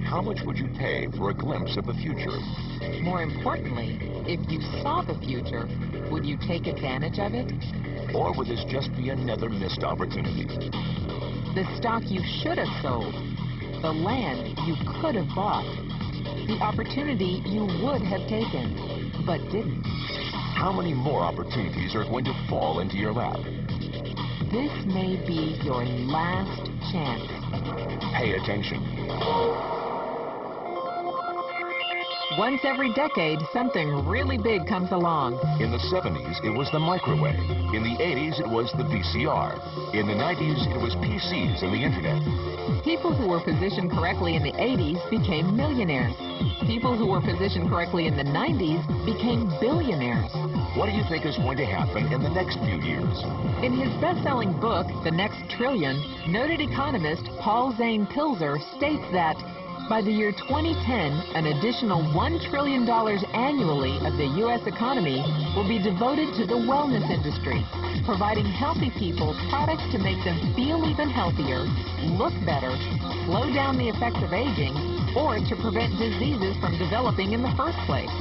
How much would you pay for a glimpse of the future? More importantly, if you saw the future, would you take advantage of it? Or would this just be another missed opportunity? The stock you should have sold, the land you could have bought, the opportunity you would have taken, but didn't. How many more opportunities are going to fall into your lap? This may be your last chance. Pay attention. Once every decade, something really big comes along. In the 70s, it was the microwave. In the 80s, it was the VCR. In the 90s, it was PCs and the internet. People who were positioned correctly in the 80s became millionaires. People who were positioned correctly in the 90s became billionaires. What do you think is going to happen in the next few years? In his best-selling book, The Next Trillion, noted economist Paul Zane Pilzer states that by the year 2010, an additional $1 trillion annually of the U.S. economy will be devoted to the wellness industry, providing healthy people products to make them feel even healthier, look better, slow down the effects of aging, or to prevent diseases from developing in the first place.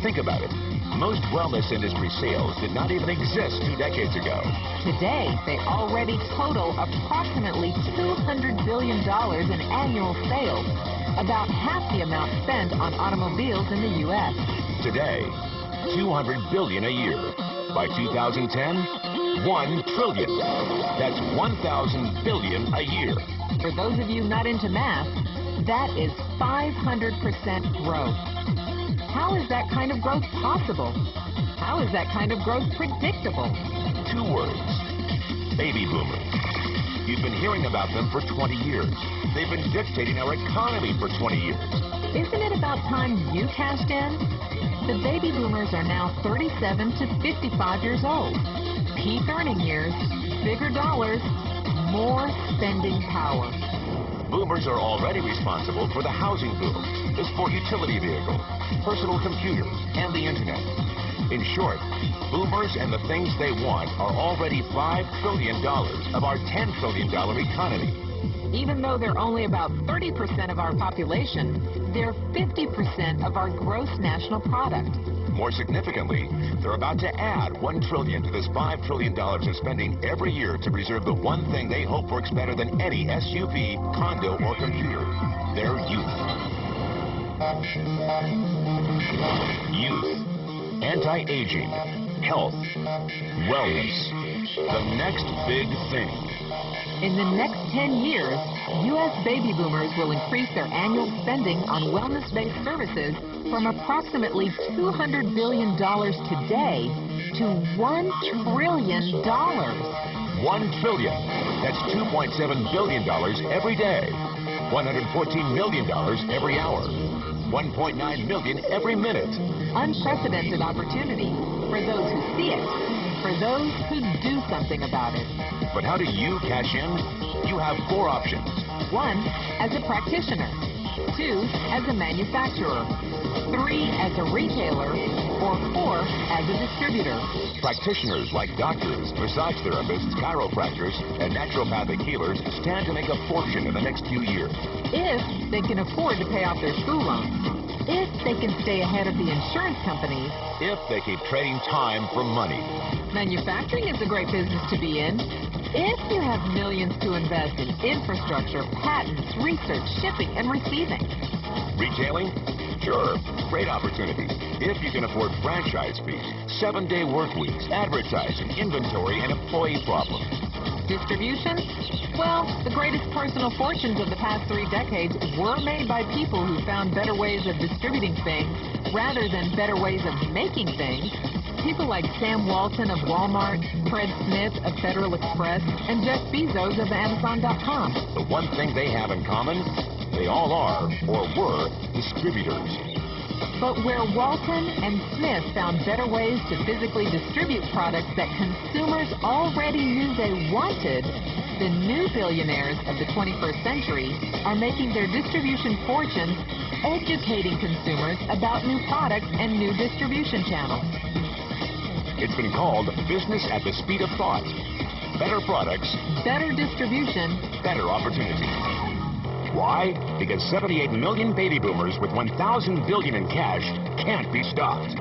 Think about it. Most wellness industry sales did not even exist 2 decades ago. Today, they already total approximately $200 billion in annual sales, about half the amount spent on automobiles in the U.S. Today, $200 billion a year. By 2010, $1 trillion. That's 1,000 billion a year. For those of you not into math, that is 500% growth. How is that kind of growth possible? How is that kind of growth predictable? 2 words. Baby boomers. You've been hearing about them for 20 years. They've been dictating our economy for 20 years. Isn't it about time you cashed in? The baby boomers are now 37 to 55 years old. Peak earning years, bigger dollars, more spending power. Boomers are already responsible for the housing boom, the sport utility vehicle, personal computers, and the internet. In short, boomers and the things they want are already $5 trillion of our $10 trillion economy. Even though they're only about 30% of our population, they're 50% of our gross national product. More significantly, they're about to add $1 trillion to this $5 trillion of spending every year to preserve the one thing they hope works better than any SUV, condo, or computer: their youth. Youth, anti-aging, health, wellness, the next big thing. In the next 10 years, U.S. baby boomers will increase their annual spending on wellness-based services from approximately $200 billion today to $1 trillion. $1 trillion. That's $2.7 billion every day. $114 million every hour. $1.9 million every minute. Unprecedented opportunity for those who see it, for those who do something about it. But how do you cash in? You have 4 options. 1, as a practitioner. 2, as a manufacturer. 3, as a retailer. Or 4, as a distributor. Practitioners like doctors, massage therapists, chiropractors, and naturopathic healers stand to make a fortune in the next few years. If they can afford to pay off their school loans. If they can stay ahead of the insurance companies. If they keep trading time for money. Manufacturing is a great business to be in. If you have millions to invest in infrastructure, patents, research, shipping, and receiving. Retailing? Sure, great opportunity. If you can afford franchise fees, 7-day work weeks, advertising, inventory, and employee problems. Distribution? Well, the greatest personal fortunes of the past 3 decades were made by people who found better ways of distributing things rather than better ways of making things. People like Sam Walton of Walmart, Fred Smith of Federal Express, and Jeff Bezos of Amazon.com. The one thing they have in common, they all are, or were, distributors. But where Walton and Smith found better ways to physically distribute products that consumers already knew they wanted, the new billionaires of the 21st century are making their distribution fortunes educating consumers about new products and new distribution channels. It's been called business at the speed of thought. better products, better distribution, better opportunity. Why? Because 78 million baby boomers with 1,000 billion in cash can't be stopped.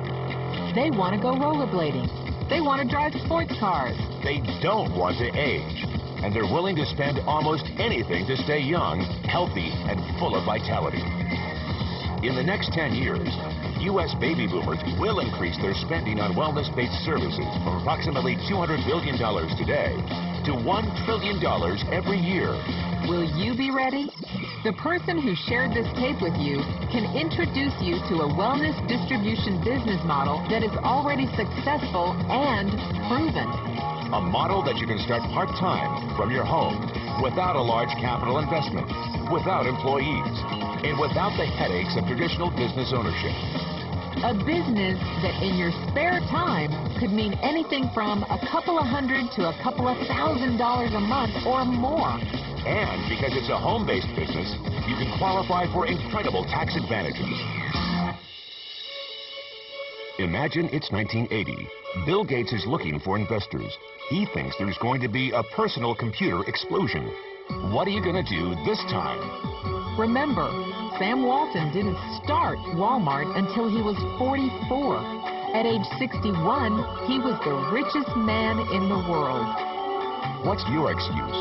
They want to go rollerblading. They want to drive sports cars. They don't want to age. And they're willing to spend almost anything to stay young, healthy, and full of vitality. In the next 10 years, U.S. baby boomers will increase their spending on wellness-based services from approximately $200 billion today to $1 trillion every year. Will you be ready? The person who shared this tape with you can introduce you to a wellness distribution business model that is already successful and proven. A model that you can start part-time from your home without a large capital investment, without employees, and without the headaches of traditional business ownership. A business that in your spare time could mean anything from a couple of hundred to a couple of $1,000 a month or more. And because it's a home-based business, you can qualify for incredible tax advantages. Imagine it's 1980. Bill Gates is looking for investors. He thinks there's going to be a personal computer explosion. What are you going to do this time? Remember, Sam Walton didn't start Walmart until he was 44. At age 61, he was the richest man in the world. What's your excuse?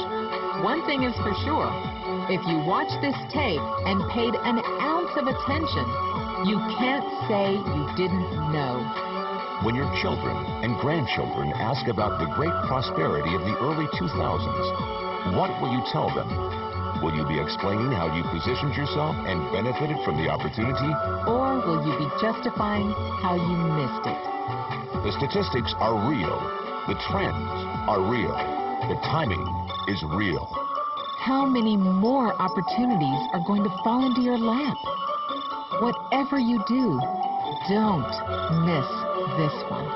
One thing is for sure, if you watch this tape and paid an ounce of attention, you can't say you didn't know. When your children and grandchildren ask about the great prosperity of the early 2000s, what will you tell them? Will you be explaining how you positioned yourself and benefited from the opportunity? Or will you be justifying how you missed it? The statistics are real. The trends are real. The timing is real. How many more opportunities are going to fall into your lap? Whatever you do, don't miss this one.